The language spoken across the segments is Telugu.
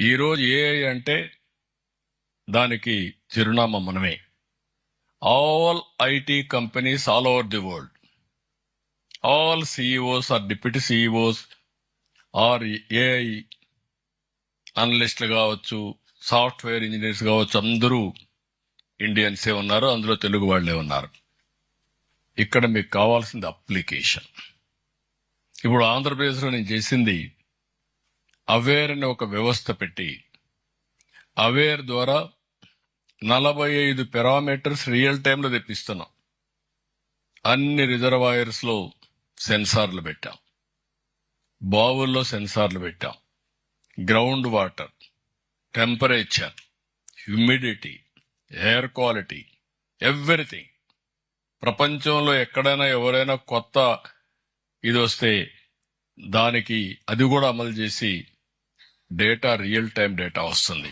ఈరోజు ఏఐ అంటే దానికి చిరునామా మనమే. All IT companies all over the world, all CEOs or deputy CEOs or AI అనలిస్టులు కావచ్చు, సాఫ్ట్వేర్ ఇంజనీర్స్ కావచ్చు, అందరూ ఇండియన్సే ఉన్నారు, అందులో తెలుగు వాళ్లే ఉన్నారు. ఇక్కడ మీకు కావాల్సింది అప్లికేషన్. ఇప్పుడు ఆంధ్రప్రదేశ్లో నేను చేసింది అవేర్ అనే ఒక వ్యవస్థ పెట్టి, అవేర్ ద్వారా 45 పారామీటర్స్ రియల్ టైంలో తెప్పిస్తున్నాం. అన్ని రిజర్వాయర్స్ లో సెన్సార్లు పెట్టాం, బావుల్లో సెన్సార్లు పెట్టాం, ground water, temperature, humidity, air quality, everything. ప్రపంచంలో ఎక్కడైనా ఎవరైనా కొత్త ఇది వస్తే దానికి అది కూడా అమలు చేసి డేటా, రియల్ టైం డేటా వస్తుంది.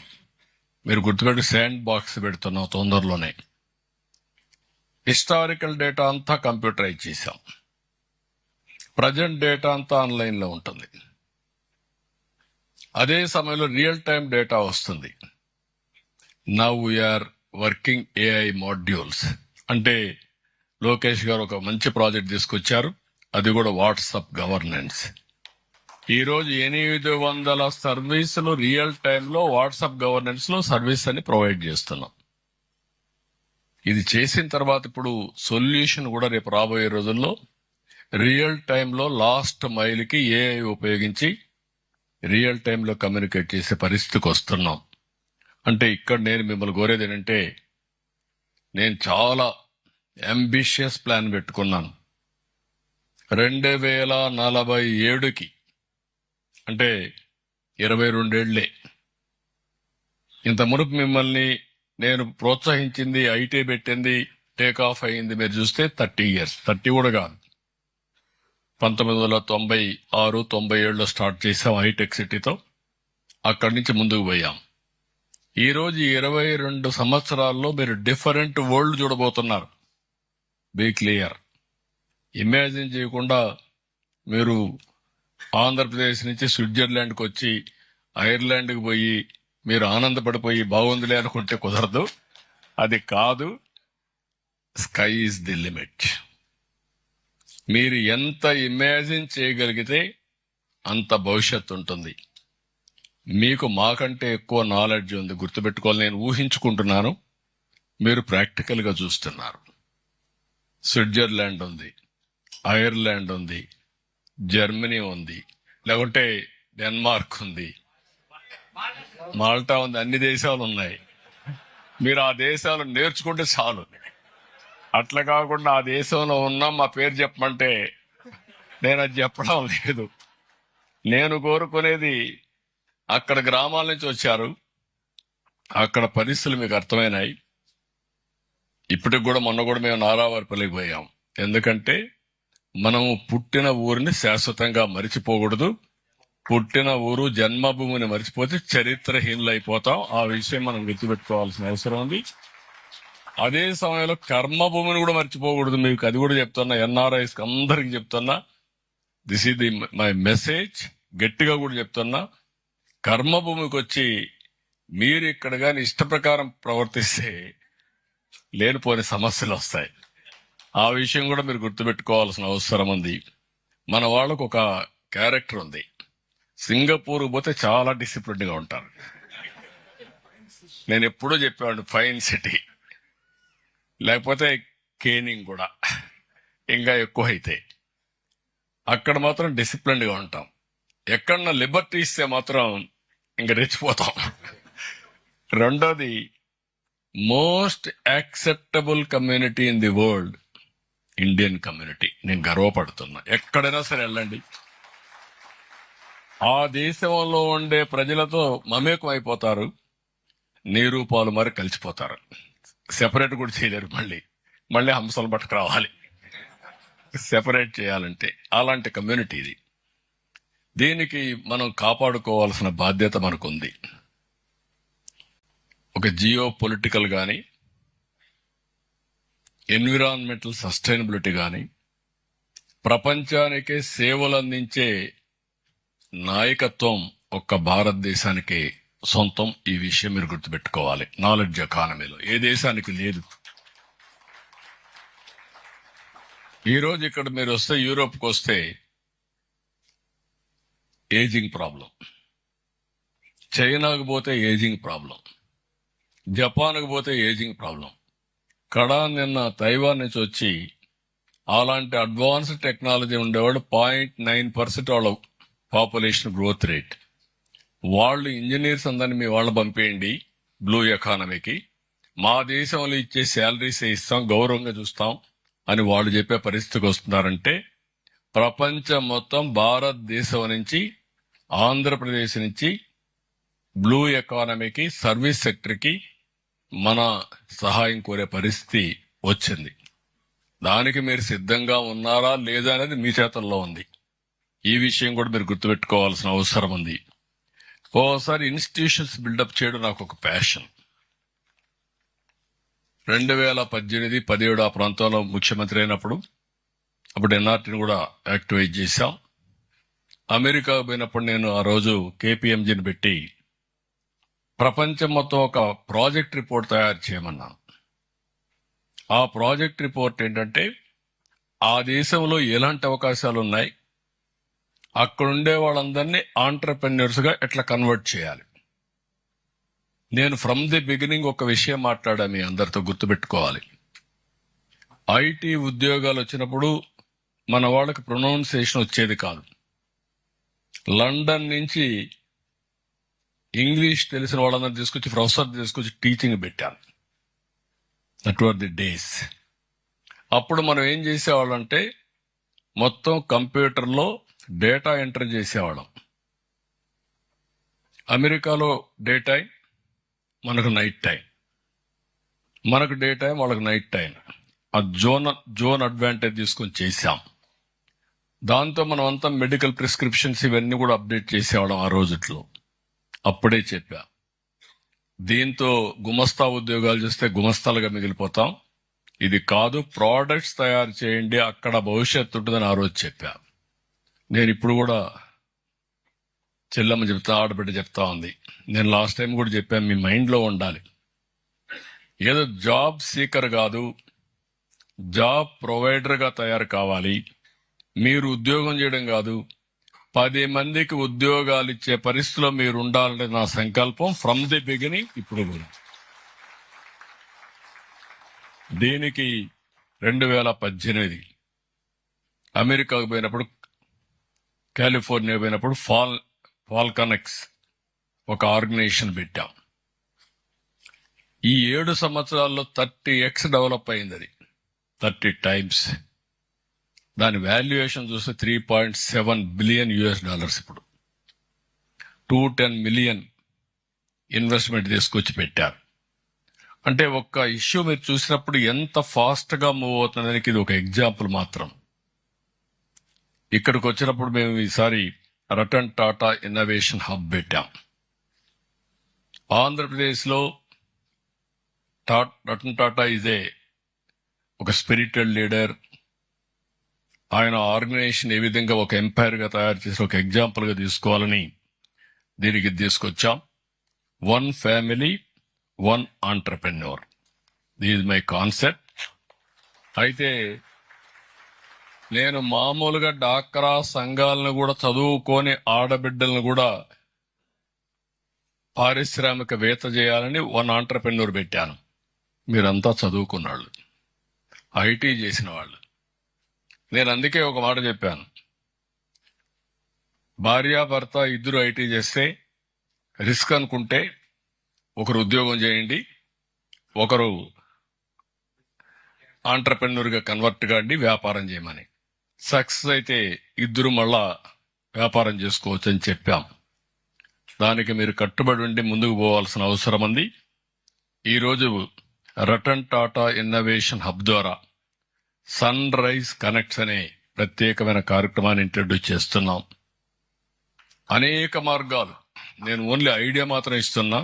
మీరు గుర్తుపెట్టి శాండ్ బాక్స్ పెడుతున్నాం తొందరలోనే. హిస్టారికల్ డేటా అంతా కంప్యూటరైజ్ చేశాం, ప్రజెంట్ డేటా అంతా ఆన్లైన్ లో ఉంటుంది. అదే సమయంలో రియల్ టైం డేటా వస్తుంది. Now we are working AI modules. అంటే లోకేష్ గారు ఒక మంచి ప్రాజెక్ట్ తీసుకొచ్చారు, అది కూడా వాట్సాప్ గవర్నెన్స్. ఈ రోజు 800 సర్వీసులు రియల్ టైంలో వాట్సాప్ గవర్నెన్స్ లో సర్వీస్ అని ప్రొవైడ్ చేస్తున్నాం. ఇది చేసిన తర్వాత ఇప్పుడు సొల్యూషన్ కూడా రేపు రాబోయే రోజుల్లో రియల్ టైంలో లాస్ట్ మైల్ కి ఏఐ ఉపయోగించి రియల్ టైంలో కమ్యూనికేట్ చేసే పరిస్థితికి వస్తున్నాం. అంటే ఇక్కడ నేను మిమ్మల్ని కోరేది ఏంటంటే, నేను చాలా అంబిషియస్ ప్లాన్ పెట్టుకున్నాను. 2047కి, అంటే 22 ఏళ్లే. ఇంత మునుపు మిమ్మల్ని నేను ప్రోత్సహించింది, ఐటీ పెట్టింది, టేక్ ఆఫ్ అయింది మీరు చూస్తే 30 years, 30 కూడా కాదు. 1996, 97లో స్టార్ట్ చేసాం హైటెక్ సిటీతో. అక్కడి నుంచి ముందుకు పోయాం. ఈ రోజు 22 సంవత్సరాల్లో మీరు డిఫరెంట్ వరల్డ్ చూడబోతున్నారు. Be clear. ఇమాజిన్ చేయకుండా మీరు ఆంధ్రప్రదేశ్ నుంచి స్విట్జర్లాండ్కి వచ్చి ఐర్లాండ్కి పోయి మీరు ఆనందపడిపోయి బాగుందిలే అనుకుంటే కుదరదు. అది కాదు. Sky is the limit. మీరు ఎంత ఇమాజిన్ చేయగలిగితే అంత భవిష్యత్తు ఉంటుంది. మీకు మాకంటే ఎక్కువ నాలెడ్జ్ ఉంది, గుర్తుపెట్టుకోవాలి. నేను ఊహించుకుంటున్నాను, మీరు ప్రాక్టికల్ గా చూస్తున్నారు. స్విట్జర్లాండ్ ఉంది, ఐర్లాండ్ ఉంది, జర్మనీ ఉంది, లేకుంటే డెన్మార్క్ ఉంది, మాల్టా ఉంది, అన్ని దేశాలు ఉన్నాయి. మీరు ఆ దేశాలు నేర్చుకుంటే చాలు. అట్లా కాకుండా ఆ దేశంలో ఉన్నా మా పేరు చెప్పమంటే నేను అది చెప్పడం లేదు. నేను కోరుకునేది, అక్కడ గ్రామాల నుంచి వచ్చారు, అక్కడ పరిస్థితులు మీకు అర్థమైనాయి. ఇప్పటికి కూడా మొన్న కూడా మేము నారావారిపల్లికి పోయాం. ఎందుకంటే మనము పుట్టిన ఊరిని శాశ్వతంగా మరిచిపోకూడదు. పుట్టిన ఊరు జన్మభూమిని మరిచిపోతే చరిత్రహీనులు అయిపోతాం. ఆ విషయం మనం గుర్తుపెట్టుకోవాల్సిన అవసరం ఉంది. అదే సమయంలో కర్మభూమిని కూడా మర్చిపోకూడదు. మీకు అది కూడా చెప్తున్నా, ఎన్ఆర్ఐస్ అందరికి చెప్తున్నా, this is the my message. గట్టిగా కూడా చెప్తున్నా, కర్మభూమికి వచ్చి మీరు ఇక్కడ కానీ ఇష్ట ప్రకారం ప్రవర్తిస్తే లేనిపోని సమస్యలు వస్తాయి. ఆ విషయం కూడా మీరు గుర్తుపెట్టుకోవాల్సిన అవసరం ఉంది. మన వాళ్ళకు ఒక క్యారెక్టర్ ఉంది. సింగపూర్ పోతే చాలా డిసిప్లిన్ గా ఉంటారు. నేను ఎప్పుడూ చెప్పాను, ఫైన్ సిటీ, లేకపోతే కేనింగ్ కూడా ఇంకా ఎక్కువ అయితే. అక్కడ మాత్రం డిసిప్లిన్ గా ఉంటాం. ఎక్కడన్నా లిబర్టీ ఇస్తే మాత్రం ఇంకా రెచ్చిపోతాం. రెండోది, most acceptable community in the world Indian community. నేను గర్వపడుతున్నా. ఎక్కడైనా సరే వెళ్ళండి, ఆ దేశంలో ఉండే ప్రజలతో మమేకం అయిపోతారు, నీరు పాలు మరి కలిసిపోతారు. సెపరేట్ కూడా చేయలేరు. మళ్ళీ హంసలు పట్టుకు రావాలి సెపరేట్ చేయాలంటే. అలాంటి కమ్యూనిటీ ఇది. దీనికి మనం కాపాడుకోవాల్సిన బాధ్యత మనకుంది. ఒక జియో పొలిటికల్ కానీ, ఎన్విరాన్మెంటల్ సస్టైనబిలిటీ కానీ, ప్రపంచానికే సేవలు అందించే నాయకత్వం ఒక్క భారతదేశానికి సొంతం. ఈ విషయం మీరు గుర్తుపెట్టుకోవాలి. నాలెడ్జ్ ఎకానమీలో ఏ దేశానికి లేదు. ఈరోజు ఇక్కడ మీరు వస్తే, యూరోప్కి వస్తే ఏజింగ్ ప్రాబ్లం, చైనాకు పోతే ఏజింగ్ ప్రాబ్లం, జపాన్కు పోతే ఏజింగ్ ప్రాబ్లం. నిన్న తైవాన్ నుంచి వచ్చి అలాంటి అడ్వాన్స్డ్ టెక్నాలజీ ఉండేవాడు 0.9% వాళ్ళ పాపులేషన్ గ్రోత్ రేట్. వాళ్ళు ఇంజనీర్స్ అందరినీ మీ వాళ్ళు పంపేయండి బ్లూ ఎకానమీకి, మా దేశంలో ఇచ్చే శాలరీస్ ఇస్తాం, గౌరవంగా చూస్తాం అని వాళ్ళు చెప్పే పరిస్థితికి వస్తున్నారంటే, ప్రపంచం మొత్తం భారతదేశం నుంచి, ఆంధ్రప్రదేశ్ నుంచి బ్లూ ఎకానమీకి, సర్వీస్ సెక్టర్కి మన సహాయం కోరే పరిస్థితి వచ్చింది. దానికి మీరు సిద్ధంగా ఉన్నారా లేదా అనేది మీ చేతుల్లో ఉంది. ఈ విషయం కూడా మీరు గుర్తుపెట్టుకోవాల్సిన అవసరం ఉంది. ఓసారి ఇన్స్టిట్యూషన్స్ బిల్డప్ చేయడం నాకు ఒక ప్యాషన్. 2018-17 ఆ ప్రాంతంలో ముఖ్యమంత్రి అయినప్పుడు అప్పుడు ఎన్ఆర్టీని కూడా యాక్టివేట్ చేశాం. అమెరికా పోయినప్పుడు నేను ఆ రోజు కేపీఎంజీని పెట్టి ప్రపంచం మొత్తం ఒక ప్రాజెక్ట్ రిపోర్ట్ తయారు చేయమన్నాను. ఆ ప్రాజెక్ట్ రిపోర్ట్ ఏంటంటే, ఆ దేశంలో ఎలాంటి అవకాశాలు ఉన్నాయి, అక్కడ ఉండే వాళ్ళందరినీ ఆంటర్‌ప్రెన్యూర్స్ గా ఎట్లా కన్వర్ట్ చేయాలి. నేను ఫ్రమ్ ది బిగినింగ్ ఒక విషయం మాట్లాడా, మీ అందరితో గుర్తుపెట్టుకోవాలి. ఐటీ ఉద్యోగాలు వచ్చినప్పుడు మన వాళ్ళకి ప్రొనౌన్సియేషన్ వచ్చేది కాదు. లండన్ నుంచి ఇంగ్లీష్ తెలిసిన వాళ్ళందరూ తీసుకొచ్చి, ప్రొఫెసర్ తీసుకొచ్చి టీచింగ్ పెట్టాను. That were the days. అప్పుడు మనం ఏం చేసేవాళ్ళంటే, మొత్తం కంప్యూటర్లో డేటా ఎంటర్ చేసేవాళ్ళం. అమెరికాలో డే టైం, మనకు నైట్ టైం. మనకు డే టైం, వాళ్ళకు నైట్ టైం. ఆ జోన్ అడ్వాంటేజ్ తీసుకొని చేశాం. దాంతో మనం అంతా మెడికల్ ప్రిస్క్రిప్షన్స్ ఇవన్నీ కూడా అప్డేట్ చేసేవాళ్ళం ఆ రోజుట్లో. అప్పుడే చెప్పా, దీంతో గుమస్తా ఉద్యోగాలు చేస్తే గుమస్తాలుగా మిగిలిపోతాం, ఇది కాదు, ప్రోడక్ట్స్ తయారు చేయండి, అక్కడ భవిష్యత్తు ఉంటుందని ఆ రోజు చెప్పా. నేను ఇప్పుడు కూడా చెల్లమ్మ చెప్తా, ఆడబిడ్డ చెప్తా ఉంది, నేను లాస్ట్ టైం కూడా చెప్పాను, మీ మైండ్లో ఉండాలి. ఏదో జాబ్ సీకర్ కాదు, జాబ్ ప్రొవైడర్గా తయారు కావాలి. మీరు ఉద్యోగం చేయడం కాదు, 10 మందికి ఉద్యోగాలు ఇచ్చే పరిస్థితిలో మీరు ఉండాలనే నా సంకల్పం ఫ్రమ్ ది బిగినింగ్. ఇప్పుడు కూడా దీనికి 2018 అమెరికాకు పోయినప్పుడు, కాలిఫోర్నియా పోయినప్పుడు ఫాల్కనెక్స్ ఒక ఆర్గనైజేషన్ పెట్టాం. ఈ 7 సంవత్సరాల్లో 30x డెవలప్ అయింది. అది 30 టైమ్స్. దాని వాల్యుయేషన్ చూస్తే $3.7 బిలియన్. ఇప్పుడు 210 మిలియన్ ఇన్వెస్ట్మెంట్ తీసుకొచ్చి పెట్టారు. అంటే ఒక్క ఇష్యూ మీరు చూసినప్పుడు ఎంత ఫాస్ట్ గా మూవ్ అవుతుందానికి ఇది ఒక ఎగ్జాంపుల్ మాత్రం. ఇక్కడికి వచ్చినప్పుడు మేము ఈసారి రతన్ టాటా ఇన్నోవేషన్ హబ్ పెట్టాం. ఆంధ్రప్రదేశ్ లో రతన్ టాటా ఇదే ఒక స్పిరిచువల్ లీడర్. ఆయన ఆర్గనైజేషన్ ఏ విధంగా ఒక ఎంపైర్ గా తయారు చేసి ఒక ఎగ్జాంపుల్ గా తీసుకోవాలని దీనికి తీసుకొచ్చాం. 1 family 1 entrepreneur, this my concept. అయితే నేను మామూలుగా డాక్రా సంఘాలను కూడా చదువుకొని ఆడబిడ్డలను కూడా పారిశ్రామికవేత్త చేయాలని 1 ఆంటర్‌ప్రెన్యూర్ పెట్టాను. మీరంతా చదువుకున్నాళ్ళు, ఐటీ చేసిన వాళ్ళు. నేను అందుకే ఒక మాట చెప్పాను, భార్యాభర్త ఇద్దరు ఐటీ చేస్తే రిస్క్ అనుకుంటే ఒకరు ఉద్యోగం చేయండి, ఒకరు ఆంటర్‌ప్రెన్యూర్ గా కన్వర్ట్ కాండి, వ్యాపారం చేయమని. సక్సెస్ అయితే ఇద్దరు మళ్ళా వ్యాపారం చేసుకోవచ్చు అని చెప్పాం. దానికి మీరు కట్టుబడి ఉండి ముందుకు పోవాల్సిన అవసరం ఉంది. ఈరోజు రతన్ టాటా ఇన్నోవేషన్ హబ్ ద్వారా సన్ రైజ్ కనెక్ట్స్ అనే ప్రత్యేకమైన కార్యక్రమాన్ని ఇంట్రడ్యూస్ చేస్తున్నాం. అనేక మార్గాలు, నేను ఓన్లీ ఐడియా మాత్రం ఇస్తున్నా,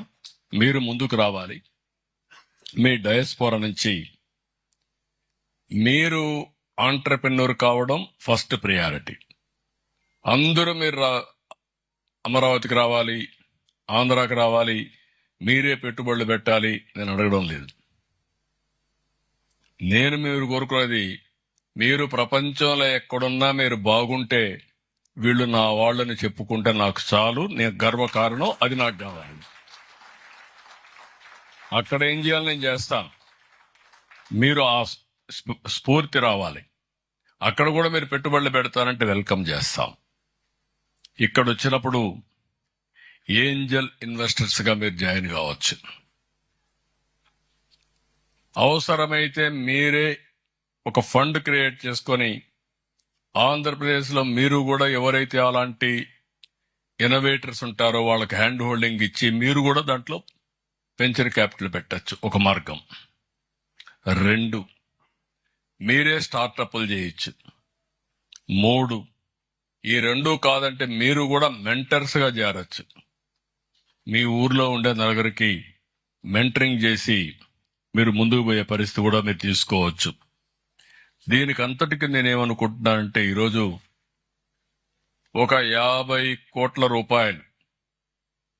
మీరు ముందుకు రావాలి. మీ డయాస్పోరా నుంచి మీరు ఆంటర్‌ప్రెన్యూర్ కావడం ఫస్ట్ ప్రయారిటీ. అందరూ మీరు అమరావతికి రావాలి, ఆంధ్రాకి రావాలి, మీరే పెట్టుబడులు పెట్టాలి నేను అడగడం లేదు. నేను మీరు కోరుకునేది, మీరు ప్రపంచంలో ఎక్కడున్నా మీరు బాగుంటే వీళ్ళు నా వాళ్ళని చెప్పుకుంటే నాకు చాలు, నేను గర్వకారణం, అది నాకు కావాలి. అక్కడ ఏం చేయాలి నేను చేస్తాను. మీరు ఆ స్ఫూర్తి రావాలి. అక్కడ కూడా మీరు పెట్టుబడులు పెడతారంటే వెల్కమ్ చేస్తాం. ఇక్కడ వచ్చినప్పుడు ఏంజల్ ఇన్వెస్టర్స్ గా మీరు జాయిన్ కావచ్చు. అవసరమైతే మీరే ఒక ఫండ్ క్రియేట్ చేసుకొని ఆంధ్రప్రదేశ్లో మీరు కూడా ఎవరైతే అలాంటి ఇన్నోవేటర్స్ ఉంటారో వాళ్ళకి హ్యాండ్ హోల్డింగ్ ఇచ్చి మీరు కూడా దాంట్లో వెంచర్ క్యాపిటల్ పెట్టచ్చు, ఒక మార్గం. 2, మీరే స్టార్టప్లు చేయొచ్చు. 3, ఈ 2 కాదంటే మీరు కూడా మెంటర్స్ గా చేరచ్చు. మీ ఊర్లో ఉండే నలుగురికి మెంటరింగ్ చేసి మీరు ముందుకు పోయే పరిస్థితి కూడా మీరు తీసుకోవచ్చు. దీనికి అంతటికి నేనేమనుకుంటున్నానంటే, ఈరోజు ఒక 50 కోట్ల రూపాయలు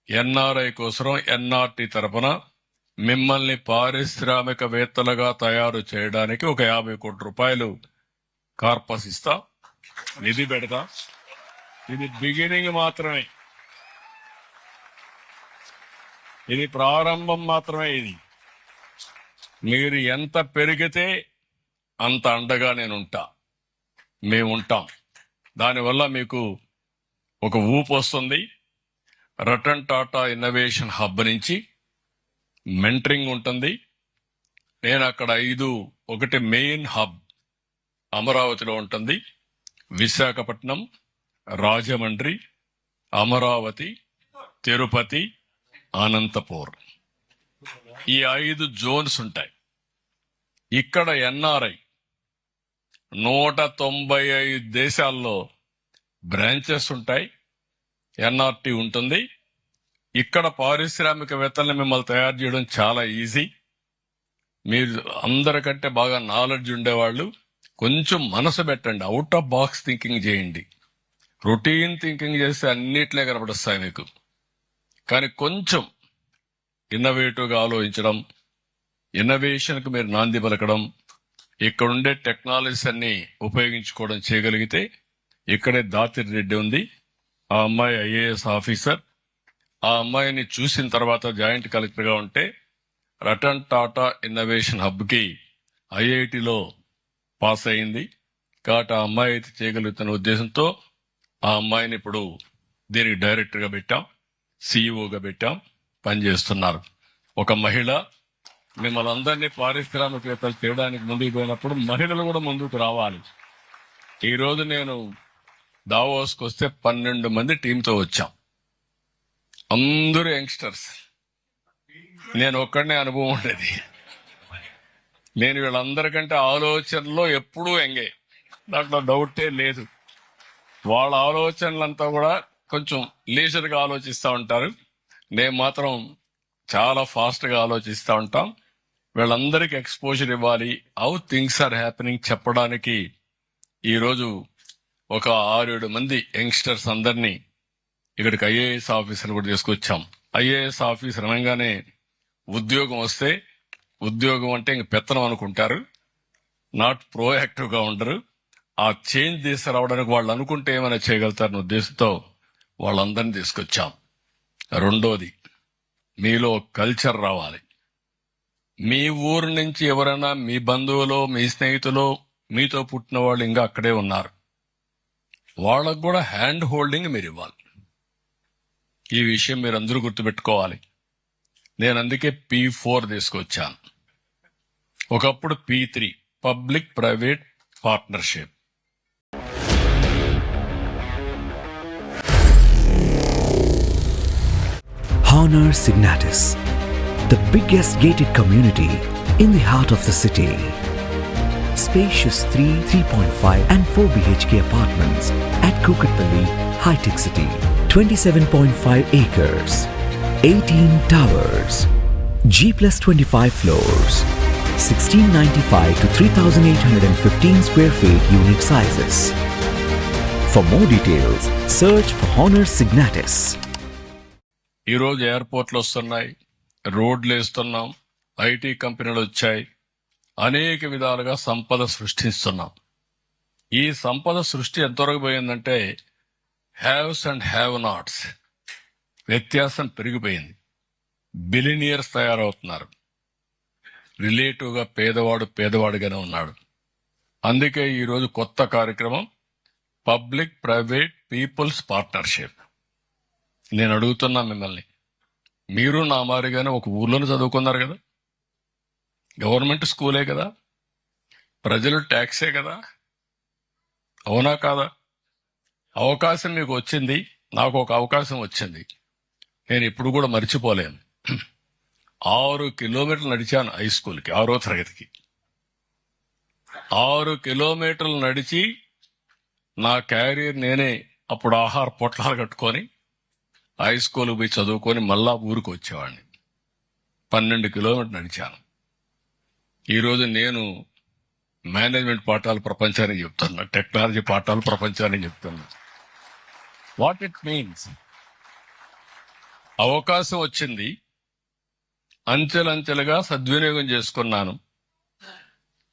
ఎన్ఆర్ఐ కోసం ఎన్ఆర్టీ తరఫున మిమ్మల్ని పారిశ్రామికవేత్తలుగా తయారు చేయడానికి ఒక 50 కోట్ల రూపాయలు కార్పస్ ఇస్తా, నిధి పెడతా. ఇది బిగినింగ్ మాత్రమే, ఇది ప్రారంభం మాత్రమే. ఇది మీరు ఎంత పెరిగితే అంత అండగా నేనుంటా, మేముంటాం. దానివల్ల మీకు ఒక ఊపు వస్తుంది. రతన్ టాటా ఇన్నోవేషన్ హబ్ నుంచి మెంటరింగ్ ఉంటుంది. నేను అక్కడ 5, ఒకటి మెయిన్ హబ్ అమరావతిలో ఉంటుంది, విశాఖపట్నం, రాజమండ్రి, అమరావతి, తిరుపతి, అనంతపూర్, ఈ 5 జోన్స్ ఉంటాయి. ఇక్కడ ఎన్ఆర్ఐ 195 దేశాల్లో బ్రాంచెస్ ఉంటాయి, ఎన్ఆర్టీ ఉంటుంది. ఇక్కడ పారిశ్రామికవేత్తల్ని మిమ్మల్ని తయారు చేయడం చాలా ఈజీ. మీరు అందరికంటే బాగా నాలెడ్జ్ ఉండేవాళ్ళు, కొంచెం మనసు పెట్టండి, అవుట్ ఆఫ్ బాక్స్ థింకింగ్ చేయండి. రొటీన్ థింకింగ్ చేస్తే అన్నిట్లే కనపడొస్తాయి మీకు. కానీ కొంచెం ఇన్నోవేటివ్గా ఆలోచించడం, ఇన్నోవేషన్కి మీరు నాంది పలకడం, ఇక్కడ ఉండే టెక్నాలజీస్ అన్ని ఉపయోగించుకోవడం చేయగలిగితే, ఇక్కడే దాతిరి రెడ్డి ఉంది, ఆ అమ్మాయి ఐఏఎస్ ఆఫీసర్. ఆ అమ్మాయిని చూసిన తర్వాత జాయింట్ కలెక్టర్గా ఉంటే రతన్ టాటా ఇన్నోవేషన్ హబ్కి ఐఐటిలో పాస్ అయింది. కాబట్టి ఆ అమ్మాయి అయితే చేయగలుగుతున్న ఉద్దేశంతో ఆ అమ్మాయిని ఇప్పుడు దీనికి డైరెక్టర్గా పెట్టాం, సిఇఓగా పెట్టాం, పనిచేస్తున్నారు. ఒక మహిళ. మిమ్మల్ని అందరినీ పారిశ్రామికవేత్తలు చేయడానికి ముందుకు పోయినప్పుడు మహిళలు కూడా ముందుకు రావాలి. ఈరోజు నేను దావోస్కి వస్తే 12 మంది టీంతో వచ్చాం, అందరూ యంగ్స్టర్స్. నేను ఒక్కడనే అనుభవం ఉండేది. నేను వీళ్ళందరికంటే ఆలోచనలో ఎప్పుడూ యంగే, దాంట్లో డౌటే లేదు. వాళ్ళ ఆలోచనలంతా కూడా కొంచెం లీజర్గా ఆలోచిస్తూ ఉంటారు, నేను మాత్రం చాలా ఫాస్ట్గా ఆలోచిస్తూ ఉంటాం. వీళ్ళందరికీ ఎక్స్పోజర్ ఇవ్వాలి, హౌ థింగ్స్ ఆర్ హ్యాపెనింగ్ చెప్పడానికి ఈరోజు ఒక 6-7 మంది యంగ్స్టర్స్ అందరినీ ఇక్కడికి ఐఏఎస్ ఆఫీసర్ కూడా తీసుకొచ్చాం. ఐఏఎస్ ఆఫీసర్ అనగానే ఉద్యోగం వస్తే, ఉద్యోగం అంటే ఇంక పెత్తనం అనుకుంటారు, నాట్ ప్రోయాక్టివ్గా ఉండరు. ఆ చేంజ్ తీసుకురావడానికి వాళ్ళు అనుకుంటే ఏమైనా చేయగలుగుతారన్న ఉద్దేశంతో వాళ్ళందరినీ తీసుకొచ్చాం. 2వది, మీలో కల్చర్ రావాలి. మీ ఊరు నుంచి ఎవరైనా మీ బంధువులో, మీ స్నేహితులో, మీతో పుట్టిన వాళ్ళు ఇంకా అక్కడే ఉన్నారు, వాళ్ళకు కూడా హ్యాండ్ హోల్డింగ్ మీరు ఇవ్వాలి. ఈ విషయం మీరు అందరూ గుర్తుపెట్టుకోవాలి. నేను అందుకే P4 తీసుకొచ్చాను. ఒకప్పుడు P3, public private partnership. Honor Signatus, the biggest gated community in the heart of the city. Spacious 3, 3.5 and 4 BHK apartments at Kukatpalli, High-Tech City. 27.5 acres, 18 towers, G+25 floors, 1695 to 3815 square feet unit sizes. For more details, search for Honor Signatus. ఈరోజు ఎయిర్పోర్ట్లు వస్తున్నాయి, రోడ్లు వేస్తున్నాం, ఐటీ కంపెనీలు వచ్చాయి, అనేక విధాలుగా సంపద సృష్టిస్తున్నాం. ఈ సంపద సృష్టి ఎంతవరకు పోయిందంటే హ్యావ్స్ అండ్ హ్యావ్ నాట్స్ వ్యత్యాసం పెరిగిపోయింది. బిలినియర్స్ తయారవుతున్నారు. రిలేటివ్గా పేదవాడు పేదవాడిగానే ఉన్నాడు. అందుకే ఈరోజు కొత్త కార్యక్రమం పబ్లిక్ ప్రైవేట్ పీపుల్స్ పార్ట్నర్షిప్. నేను అడుగుతున్నా మిమ్మల్ని, మీరు నా మారిగానే ఒక ఊర్లోనే చదువుకున్నారు కదా, గవర్నమెంట్ స్కూలే కదా, ప్రజలు ట్యాక్సే కదా, అవునా కాదా? అవకాశం మీకు వచ్చింది, నాకు ఒక అవకాశం వచ్చింది. నేను ఇప్పుడు కూడా మర్చిపోలేను. 6 కిలోమీటర్లు నడిచాను హై స్కూల్కి, 6వ తరగతికి. 6 కిలోమీటర్లు నడిచి నా క్యారియర్ నేనే అప్పుడు ఆహార పొట్లాలు కట్టుకొని హై స్కూల్కి పోయి చదువుకొని మళ్ళా ఊరికి వచ్చేవాడిని. 12 కిలోమీటర్లు నడిచాను. ఈరోజు నేను మేనేజ్మెంట్ పాఠాలు ప్రపంచానికి చెప్తున్నా, టెక్నాలజీ పాఠాలు ప్రపంచానికి చెప్తున్నా. వాట్ ఇట్ మీన్స్, అవకాశం వచ్చింది, అంచెలంచెలుగా సద్వినియోగం చేసుకున్నాను.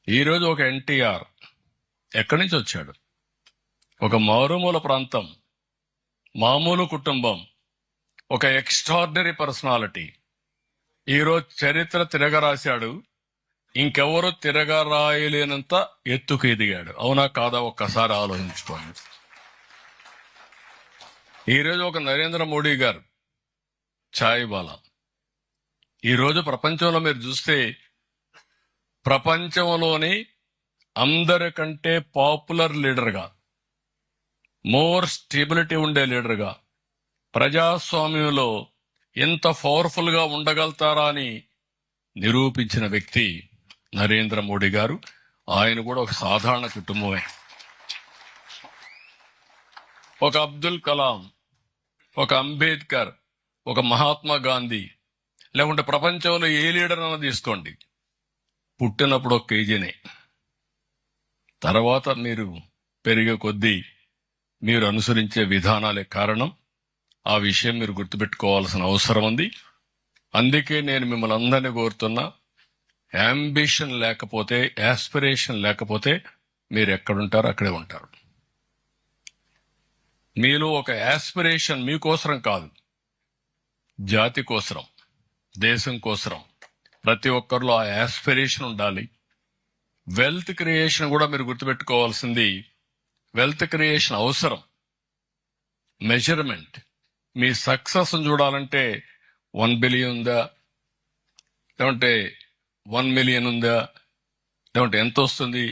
ఈరోజు ఒక ఎన్టీఆర్ ఎక్కడి నుంచి వచ్చాడు? ఒక మారుమూల ప్రాంతం, మామూలు కుటుంబం, ఒక ఎక్స్ట్రాడినరీ పర్సనాలిటీ. ఈరోజు చరిత్ర తిరగరాశాడు. ఇంకెవరు తిరగరాయలేనంత ఎత్తుకు ఎదిగాడు. అవునా కాదా? ఒక్కసారి ఆలోచించుకోండి. ఈరోజు ఒక నరేంద్ర మోడీ గారు, ఛాయ్ వాలా. ఈరోజు ప్రపంచంలో మీరు చూస్తే ప్రపంచంలోని అందరికంటే పాపులర్ లీడర్గా, మోర్ స్టెబిలిటీ ఉండే లీడర్గా, ప్రజాస్వామ్యంలో ఎంత పవర్ఫుల్ గా ఉండగలుగుతారా అని నిరూపించిన వ్యక్తి నరేంద్ర మోడీ గారు. ఆయన కూడా ఒక సాధారణ కుటుంబమే. ఒక అబ్దుల్ కలాం, ఒక అంబేద్కర్, ఒక మహాత్మా గాంధీ, లేకుంటే ప్రపంచంలో ఏ లీడర్ అన్నా తీసుకోండి, పుట్టినప్పుడు ఒక కేజీనే. తర్వాత మీరు పెరిగే కొద్దీ మీరు అనుసరించే విధానాలే కారణం. ఆ విషయం మీరు గుర్తుపెట్టుకోవాల్సిన అవసరం ఉంది. అందుకే నేను మిమ్మల్ని అందరినీ కోరుతున్నా, అంబిషన్ లేకపోతే, యాస్పిరేషన్ లేకపోతే మీరు ఎక్కడుంటారో అక్కడే ఉంటారు. మీలో ఒక యాస్పిరేషన్ మీకోసరం కాదు, జాతి కోసరం, దేశం కోసరం. ప్రతి ఒక్కరిలో ఆ యాస్పిరేషన్ ఉండాలి. వెల్త్ క్రియేషన్ కూడా మీరు గుర్తుపెట్టుకోవాల్సింది, వెల్త్ క్రియేషన్ అవసరం. మెజర్మెంట్, మీ సక్సెస్ చూడాలంటే 1 బిలియన్ ఉందా, లేదంటే 1 మిలియన్ ఉందా, లేదంటే ఎంత వస్తుంది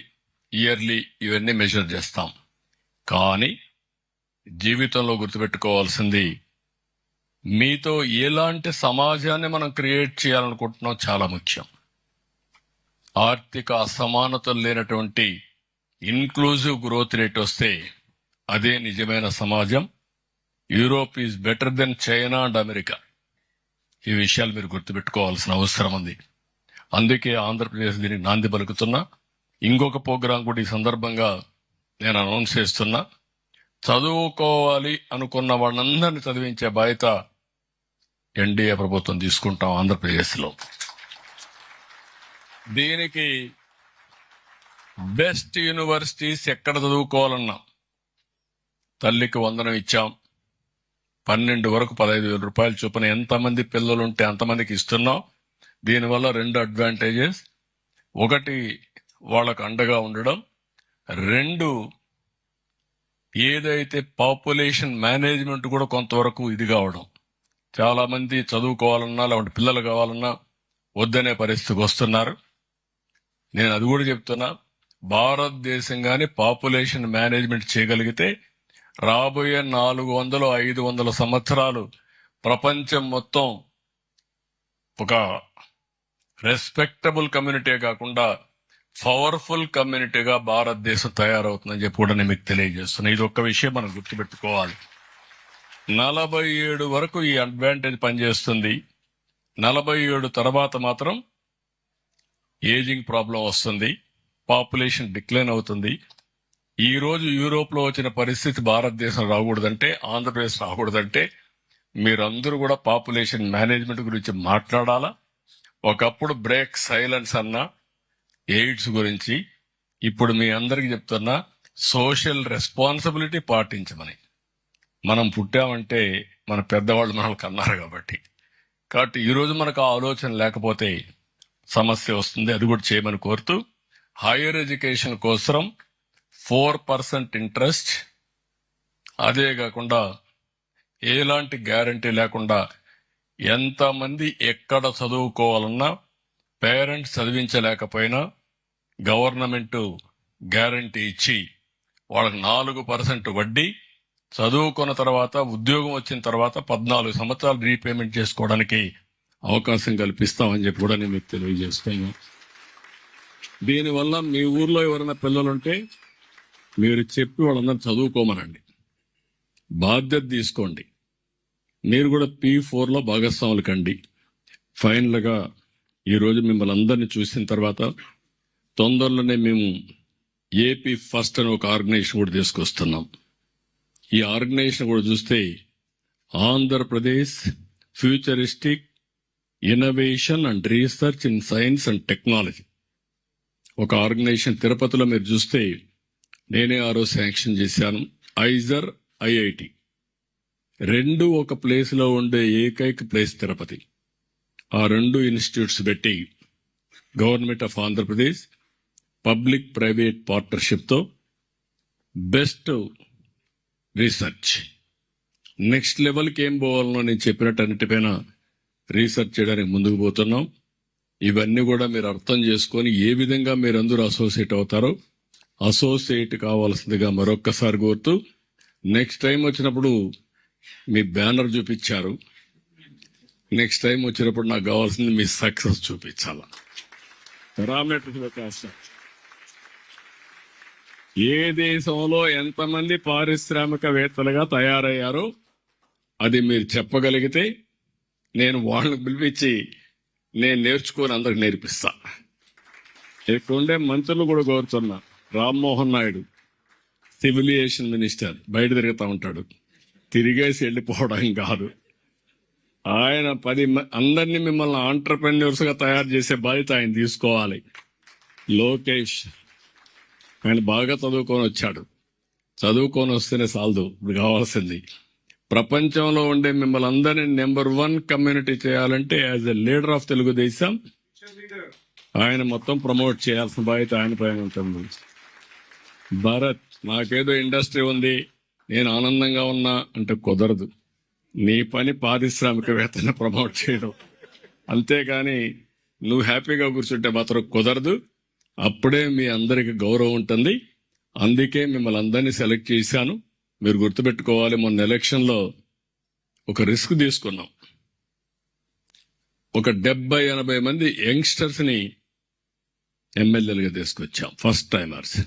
ఇయర్లీ, ఇవన్నీ మెజర్ చేస్తాం. కానీ జీవితంలో గుర్తుపెట్టుకోవాల్సింది, మీతో ఎలాంటి సమాజాన్ని మనం క్రియేట్ చేయాలనుకుంటున్నాం చాలా ముఖ్యం. ఆర్థిక అసమానతలు లేనటువంటి ఇన్క్లూజివ్ గ్రోత్ రేట్ వస్తే అదే నిజమైన సమాజం. Europe is better than China and America. ఈ విషయాలు మీరు గుర్తుపెట్టుకోవాల్సిన అవసరం ఉంది. అందుకే ఆంధ్రప్రదేశ్ దీనికి నాంది పలుకుతున్నా. ఇంకొక ప్రోగ్రాం కూడా ఈ సందర్భంగా నేను అనౌన్స్ చేస్తున్నా. చదువుకోవాలి అనుకున్న వాళ్ళందరినీ చదివించే బాధ్యత ఎన్డీఏ ప్రభుత్వం తీసుకుంటాం ఆంధ్రప్రదేశ్లో. దీనికి బెస్ట్ యూనివర్సిటీస్ ఎక్కడ చదువుకోవాలన్నా తల్లికి వందనం ఇచ్చాం. 12 వరకు 15,000 రూపాయల చొప్పున ఎంతమంది పిల్లలు ఉంటే అంతమందికి ఇస్తున్నాం. దీనివల్ల 2 అడ్వాంటేజెస్. 1, వాళ్ళకు అండగా ఉండడం. 2, ఏదైతే పాపులేషన్ మేనేజ్మెంట్ కూడా కొంతవరకు ఇది కావడం. చాలా మంది చదువుకోవాలన్నా లేకుంటే పిల్లలు కావాలన్నా వద్దనే పరిస్థితికి వస్తున్నారు. నేను అది కూడా చెప్తున్నా, భారతదేశం గాని పాపులేషన్ మేనేజ్మెంట్ చేయగలిగితే రాబోయే 400-500 సంవత్సరాలు ప్రపంచం మొత్తం ఒక రెస్పెక్టబుల్ కమ్యూనిటీ కాకుండా పవర్ఫుల్ కమ్యూనిటీగా భారతదేశం తయారవుతుందని చెప్పి కూడా నేను మీకు తెలియజేస్తున్నా. ఇది ఒక్క విషయం మనం గుర్తుపెట్టుకోవాలి. 47 వరకు ఈ అడ్వాంటేజ్ పనిచేస్తుంది. 47 తర్వాత మాత్రం ఏజింగ్ ప్రాబ్లం వస్తుంది, పాపులేషన్ డిక్లైన్ అవుతుంది. ఈ రోజు యూరోప్ లో వచ్చిన పరిస్థితి భారతదేశం రాకూడదంటే, ఆంధ్రప్రదేశ్ రాకూడదంటే మీరందరూ కూడా పాపులేషన్ మేనేజ్మెంట్ గురించి మాట్లాడాలా. ఒకప్పుడు బ్రేక్ సైలెన్స్ అన్నా ఎయిడ్స్ గురించి, ఇప్పుడు మీ అందరికి చెప్తున్నా సోషల్ రెస్పాన్సిబిలిటీ పాటించమని. మనం పుట్టామంటే మన పెద్దవాళ్ళు మనల్ని కన్నారు కాబట్టి ఈరోజు మనకు ఆ ఆలోచన లేకపోతే సమస్య వస్తుంది. అది కూడా చేయమని కోరుతూ, హైయర్ ఎడ్యుకేషన్ కోసం 4% ఇంట్రెస్ట్, అదే కాకుండా ఎలాంటి గ్యారంటీ లేకుండా ఎంతమంది ఎక్కడ చదువుకోవాలన్నా పేరెంట్స్ చదివించలేకపోయినా గవర్నమెంట్ గ్యారంటీ ఇచ్చి వాళ్ళకి 4% వడ్డీ, చదువుకున్న తర్వాత ఉద్యోగం వచ్చిన తర్వాత 14 సంవత్సరాలు రీపేమెంట్ చేసుకోవడానికి అవకాశం కల్పిస్తామని చెప్పి కూడా నేను మీకు తెలియజేస్తాను. దీనివల్ల మీ ఊర్లో ఎవరైనా పిల్లలుంటే మీరు చెప్పి వాళ్ళందరూ చదువుకోమనండి, బాధ్యత తీసుకోండి. మీరు కూడా P4లో భాగస్వాములు కండి. ఫైనల్గా ఈరోజు మిమ్మల్ని అందరినీ చూసిన తర్వాత తొందరలోనే మేము ఏపీ ఫస్ట్ అని ఒక ఆర్గనైజేషన్ కూడా తీసుకొస్తున్నాం. ఈ ఆర్గనైజేషన్ కూడా చూస్తే Andhra Pradesh futuristic innovation and research in science and technology ఒక ఆర్గనైజేషన్ తిరుపతిలో మీరు చూస్తే నేనే ఆ రోజు శాంక్షన్ చేశాను. ఐజర్ ఐఐటి రెండు ఒక ప్లేస్లో ఉండే ఏకైక ప్లేస్ తిరుపతి. ఆ 2 ఇన్స్టిట్యూట్స్ పెట్టి government of Andhra Pradesh public private పార్ట్నర్షిప్తో బెస్ట్ రీసెర్చ్ నెక్స్ట్ లెవెల్కి ఏం పోవాలనో నేను చెప్పినట్టు అన్నిటిపైన రీసెర్చ్ చేయడానికి ముందుకు పోతున్నాం. ఇవన్నీ కూడా మీరు అర్థం చేసుకొని ఏ విధంగా మీరందరూ అసోసియేట్ అవుతారో అసోసియేట్ కావాల్సిందిగా మరొక్కసారి కోరుతూ, నెక్స్ట్ టైం వచ్చినప్పుడు మీ బ్యానర్ చూపించారు, నెక్స్ట్ టైం వచ్చినప్పుడు నాకు కావాల్సింది మీ సక్సెస్ చూపించాల. ఏ దేశంలో ఎంతమంది పారిశ్రామికవేత్తలుగా తయారయ్యారో అది మీరు చెప్పగలిగితే నేను వాళ్ళని పిలిపించి నేను నేర్చుకొని అందరికి నేర్పిస్తా. ఇక్కడుండే మంత్రులు కూడా కోరుతున్నా. రామ్మోహన్ నాయుడు సివిలియేషన్ మినిస్టర్, బయట తిరుగుతూ ఉంటాడు, తిరిగేసి వెళ్ళిపోవడం కాదు. ఆయన అందరినీ మిమ్మల్ని ఆంటర్ప్రెన్యూర్స్ గా తయారు చేసే బాధ్యత ఆయన తీసుకోవాలి. లోకేష్ ఆయన బాగా చదువుకొని వచ్చాడు, చదువుకొని వస్తేనే చాలదు, ఇప్పుడు కావాల్సింది ప్రపంచంలో ఉండే మిమ్మల్ని అందరినీ నెంబర్ 1 కమ్యూనిటీ చేయాలంటే as a leader of Telugu Desam ఆయన మొత్తం ప్రమోట్ చేయాల్సిన బాధ్యత ఆయన పైన ఉంటుంది. భరత్, నాకేదో ఇండస్ట్రీ ఉంది నేను ఆనందంగా ఉన్నా అంటే కుదరదు. నీ పని పారిశ్రామికవేత్తను ప్రమోట్ చేయడం, అంతేగాని నువ్వు హ్యాపీగా కూర్చుంటే మాత్రం కుదరదు. అప్పుడే మీ అందరికి గౌరవం ఉంటుంది. అందుకే మిమ్మల్ని అందరినీ సెలెక్ట్ చేశాను. మీరు గుర్తుపెట్టుకోవాలి, మొన్న ఎలక్షన్లో ఒక రిస్క్ తీసుకున్నాం. ఒక 70-80 మంది యంగ్స్టర్స్ ని ఎమ్మెల్యేలుగా తీసుకొచ్చాం, ఫస్ట్ టైమర్స్.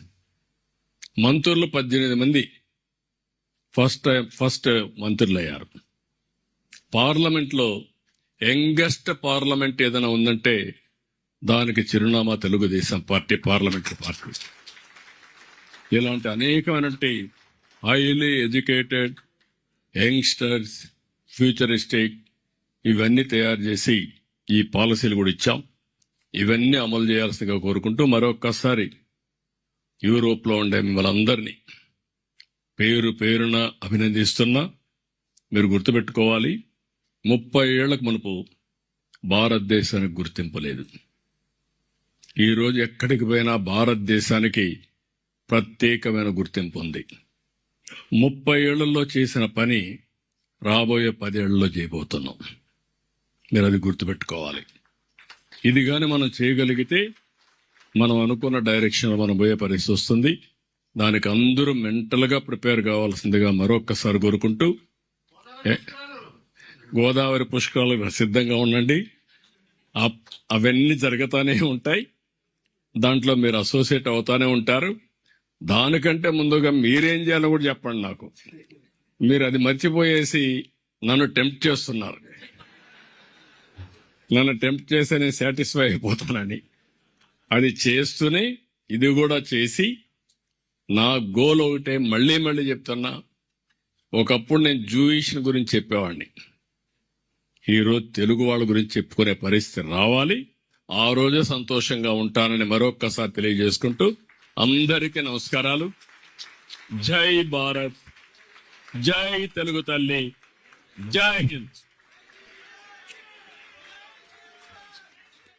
మంత్రులు 18 మంది ఫస్ట్ మంత్రులు అయ్యారు. పార్లమెంట్ లో యంగెస్ట్ పార్లమెంట్ ఏదైనా ఉందంటే దానికి చిరునామా తెలుగుదేశం పార్టీ పార్లమెంటరీ పార్టీ. ఇలాంటి అనేకమైనటువంటి హైలీ ఎడ్యుకేటెడ్ యంగ్స్టర్స్, ఫ్యూచరిస్టిక్ ఇవన్నీ తయారు చేసి ఈ పాలసీలు కూడా ఇచ్చాం. ఇవన్నీ అమలు చేయాల్సిందిగా కోరుకుంటూ మరొక్కసారి యూరోప్లో ఉండే మిమ్మల్ని అందరినీ పేరు పేరున అభినందిస్తున్నా. మీరు గుర్తుపెట్టుకోవాలి, 30 ఏళ్లకు మునుపు భారతదేశానికి గుర్తింపు లేదు. ఈరోజు ఎక్కడికి పోయినా భారతదేశానికి ప్రత్యేకమైన గుర్తింపు ఉంది. 30 ఏళ్లలో చేసిన పని రాబోయే 10 ఏళ్లలో చేయబోతున్నాం. మీరు అది గుర్తుపెట్టుకోవాలి. ఇది కానీ మనం చేయగలిగితే మనం అనుకున్న డైరెక్షన్ మనం పోయే పరిస్థితి వస్తుంది. దానికి అందరూ మెంటల్గా ప్రిపేర్ కావాల్సిందిగా మరొక్కసారి కోరుకుంటూ, గోదావరి పుష్కరాలకు సిద్ధంగా ఉండండి. అవన్నీ జరుగుతానే ఉంటాయి, దాంట్లో మీరు అసోసియేట్ అవుతానే ఉంటారు. దానికంటే ముందుగా మీరేం చేయాలో కూడా చెప్పండి నాకు. మీరు అది మర్చిపోయేసి నన్ను టెంప్ట్ చేస్తున్నారు. నన్ను టెంప్ట్ చేస్తే నేను సాటిస్ఫై అయిపోతానని అది చేస్తూనే ఇది కూడా చేసి నా గోల్ ఒకటే. మళ్ళీ చెప్తున్నా, ఒకప్పుడు నేను జూయిషన్ గురించి చెప్పేవాడిని. ఈరోజు తెలుగు వాళ్ళ గురించి చెప్పుకునే పరిస్థితి రావాలి. ఆ రోజే సంతోషంగా ఉంటానని మరొక్కసారి తెలియజేసుకుంటూ అందరికీ నమస్కారాలు. జై భారత్, జై తెలుగు తల్లి, జై హింద్.